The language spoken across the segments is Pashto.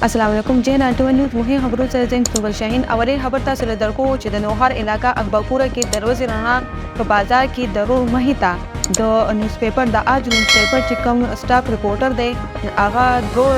السلام علیکم جین انټو نیوز مهم خبرو سره زم مستقبل شاهین اولین خبر تاسو له درکو چې د نوهار علاقہ اکبرپوره کې د روز رڼا په بازار کې درو مهیتا د نیوز پیپر د اج نیوز پیپر چې کوم سټاف ریپورټر دی هغه دو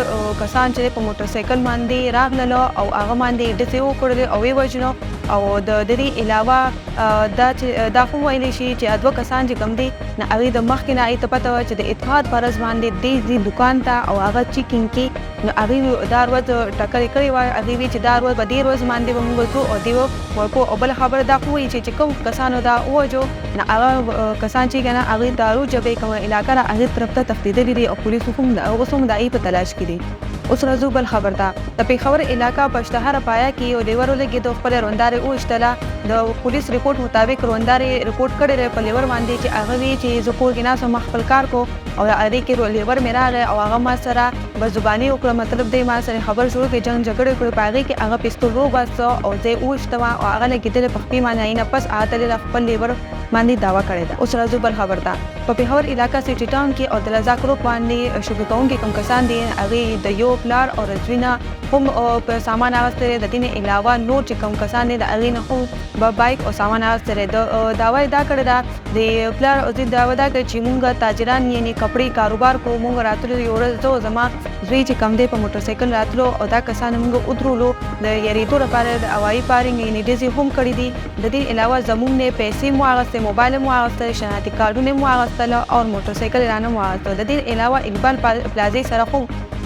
کسان چې په موټر سایکل باندې راغلل او هغه باندې د سیو کړل او وی وجنو او د دې علاوه دا خو ویلی شي چې دوه کسان چې کوم دي نه هغه د مخ کې نه ایت پته و چې د اتحاد فرض باندې د دکان ته او هغه چیکینګ کې نو هغه دا ورځ ټاکل کړی وای هغه وی چې دا ورځ به ډیر ورځ باندې موږ کو او دیو ورکو او بل خبر دا خو چې کوم کسانو دا وجو نه هغه کسان چې کنه هغه دارو جبې کوم علاقې را هغه طرف ته تفتیدل دي او پولیس هم دا اوسم د ای په تلاش کې دي اوس راځو بل خبر ته د پیښور علاقہ پښتهر پایا کې او لیورو لګي د خپل رونداري او اشتلا د پولیس ریپورت مطابق رونداري ریپورت کړی په لیور باندې چې هغه وی چې زکور کې ناس مخ خپل کار کو او هغه کې لیور میراغه او هغه ما سره بزبانی وکړه مطلب دی ما سره خبر شروع کې جنگ جګړه کړې پاږي کې هغه پستول رو بس او زه اوشتما او هغه لګیدل په خپل معنی نه پس آتل خپل لیور باندې داوا کړی دا اوس راځو بل خبر ته په پیښور علاقہ سټی ټاون کې او د لزاکرو باندې شوکون کې کوم کسان دي هغه د یو پلار او رجوینا هم په سامان اغستره د دین علاوه نور چې کوم کسان دي د اغې نه خو په بایک او سامان اغستره د داوای دا کړی دا د پلار او د داوا دا چې مونږ تاجران یعنی کپړې کاروبار کو مونږ راتلو یو ورځ زما زوی چې کم دی په موټر سایکل راتلو او دا کسان مونږ ودرولو د یریدو لپاره د هوایي پارینګ یعنی ډیزي هم کړی دي د دې علاوه زموږ نه پیسې مو اغسته موبایل مو اغسته شناختی کارتونه مو اغستل او موټر سایکل رانه مو اغسته د دې علاوه اقبال پلازي سره خو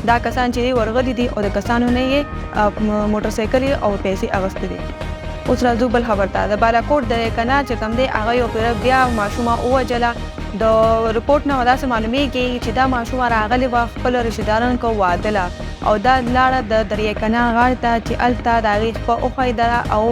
دا کسان چې ورغلي دي او د کسانو نه یې موټر سایکل او پیسې اغستې دي اوس راځو بل خبر ته د بالاکوټ د کنا چې کم دی هغه یو پیر بیا ماشومه اوجله د رپورت نه وداسه معلومیږي چې دا ماشومه راغلی و خپل رشتہداران کو وادله او دا لاړه د دریای کنا غاړه ته چې الته د هغې په اوښی او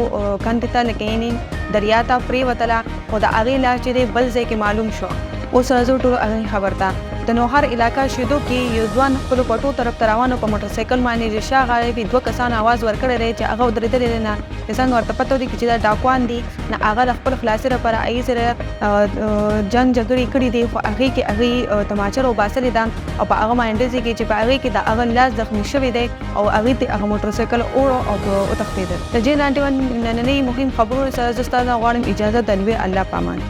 کندې ته لکینې دریا ته پرېوتله خو د هغې لاس چې دی بل ځای کې معلوم شو اوس راځو ټولو هغې خبر ته د نوهار علاقہ شیدو کې یو ځوان خپل پټو طرف ته روانو په موټر سایکل باندې رشا غاړې دوه کسان आवाज ورکړی دی چې هغه ودرېدلې نه څنګه ورته پته ودی چې دا ډاکوان دي نه هغه خپل خلاصي لپاره ای سره جنگ جګړې کړې دي خو هغه کې هغه تماچر او باسلې ده او په هغه باندې چې په هغه کې د هغه لاس زخمی شوی دی او هغه ته هغه موټر سایکل او تختیدل د جین 91 نننې مهم خبرو سره زستا غواړم اجازه دلوي الله پامان